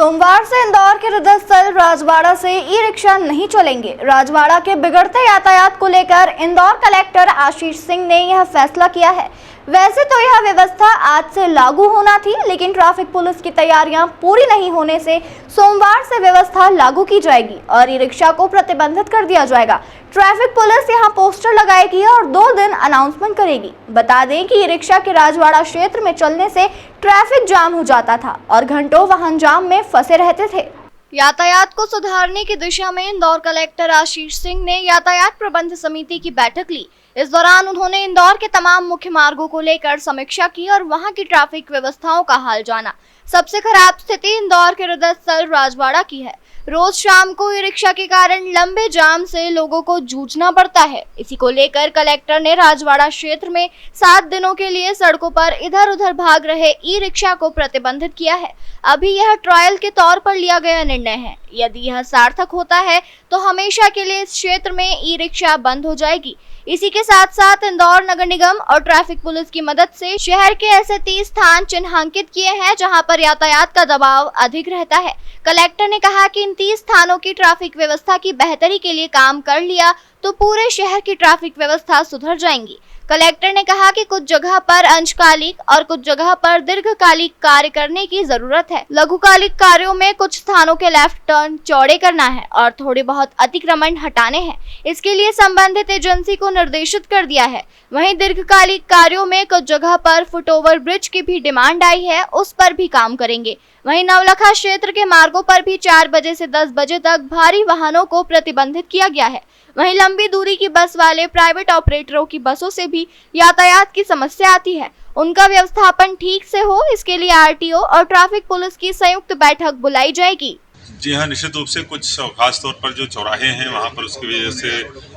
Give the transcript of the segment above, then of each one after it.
सोमवार से इंदौर के हृदय स्थल राजवाड़ा से ई रिक्शा नहीं चलेंगे। राजवाड़ा के बिगड़ते यातायात को लेकर इंदौर कलेक्टर आशीष सिंह ने यह फैसला किया है। वैसे तो यह व्यवस्था आज से लागू होना थी, लेकिन ट्रैफिक पुलिस की तैयारियां पूरी नहीं होने से सोमवार से व्यवस्था लागू की जाएगी और ई रिक्शा को प्रतिबंधित कर दिया जाएगा। ट्रैफिक पुलिस यहां पोस्टर लगाएगी और 2 दिन अनाउंसमेंट करेगी। बता दें कि ई रिक्शा के राजवाड़ा क्षेत्र में चलने से ट्रैफिक जाम हो जाता था और घंटों वाहन जाम में फंसे रहते थे। यातायात को सुधारने की दिशा में इंदौर कलेक्टर आशीष सिंह ने यातायात प्रबंध समिति की बैठक ली। इस दौरान उन्होंने इंदौर के तमाम मुख्य मार्गों को लेकर समीक्षा की और वहां की ट्रैफिक व्यवस्थाओं का हाल जाना। सबसे खराब स्थिति इंदौर के हृदय स्थल राजवाड़ा की है। रोज शाम को ई रिक्शा के कारण लंबे जाम से लोगों को जूझना पड़ता है। इसी को लेकर कलेक्टर ने राजवाड़ा क्षेत्र में 7 दिनों के लिए सड़कों पर इधर उधर भाग रहे ई रिक्शा को प्रतिबंधित किया है। अभी यह ट्रायल के तौर पर लिया गया निर्णय है। यदि यह सार्थक होता है तो हमेशा के लिए इस क्षेत्र में ई रिक्शा बंद हो जाएगी। इसी के साथ साथ इंदौर नगर निगम और ट्रैफिक पुलिस की मदद से शहर के ऐसे 30 स्थान चिन्हांकित किए हैं जहां पर यातायात का दबाव अधिक रहता है। कलेक्टर ने कहा कि इन 30 स्थानों की ट्रैफिक व्यवस्था की बेहतरी के लिए काम कर लिया तो पूरे शहर की ट्रैफिक व्यवस्था सुधर जाएंगी। कलेक्टर ने कहा कि कुछ जगह पर अंशकालिक और कुछ जगह पर दीर्घकालिक कार्य करने की जरूरत है। लघुकालिक कार्यों में कुछ स्थानों के लेफ्ट टर्न चौड़े करना है और थोड़े बहुत अतिक्रमण हटाने हैं। इसके लिए संबंधित एजेंसी को निर्देशित कर दिया है। वहीं दीर्घकालिक कार्यों में कुछ जगह पर फुटओवर ब्रिज की भी डिमांड आई है, उस पर भी काम करेंगे। वहीं नवलखा क्षेत्र के मार्गों पर भी 4 बजे से 10 बजे तक भारी वाहनों को प्रतिबंधित किया गया है। वहीं लंबी दूरी की बस वाले प्राइवेट ऑपरेटरों की बसों से भी यातायात की समस्या आती है। उनका व्यवस्थापन ठीक से हो, इसके लिए आरटीओ और ट्रैफिक पुलिस की संयुक्त बैठक बुलाई जाएगी। जी हाँ, निश्चित रूप से कुछ खास तौर पर जो चौराहे हैं वहाँ पर उसकी वजह से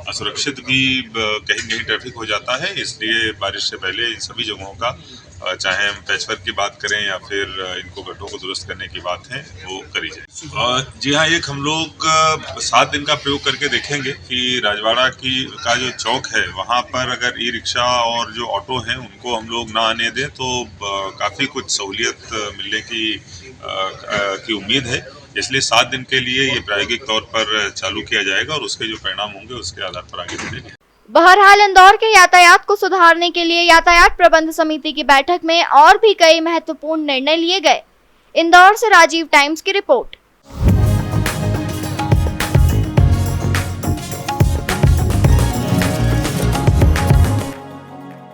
असुरक्षित भी कहीं कहीं ट्रैफिक हो जाता है। इसलिए बारिश से पहले इन सभी जगहों का, चाहे हम पैचवर्क की बात करें या फिर इनको गड्ढों को दुरुस्त करने की बात है, वो करी जाए। जी हाँ, एक हम लोग 7 दिन का प्रयोग करके देखेंगे कि राजवाड़ा का जो चौक है वहाँ पर अगर ई रिक्शा और जो ऑटो हैं उनको हम लोग ना आने दें तो काफ़ी कुछ सहूलियत मिलने की उम्मीद है। इसलिए 7 दिन के लिए ये प्रायोगिक तौर पर चालू किया जाएगा और उसके जो परिणाम होंगे उसके आधार पर आगे बढ़ेंगे। बहरहाल इंदौर के यातायात को सुधारने के लिए यातायात प्रबंध समिति की बैठक में और भी कई महत्वपूर्ण निर्णय लिए गए। इंदौर से राजीव टाइम्स की रिपोर्ट।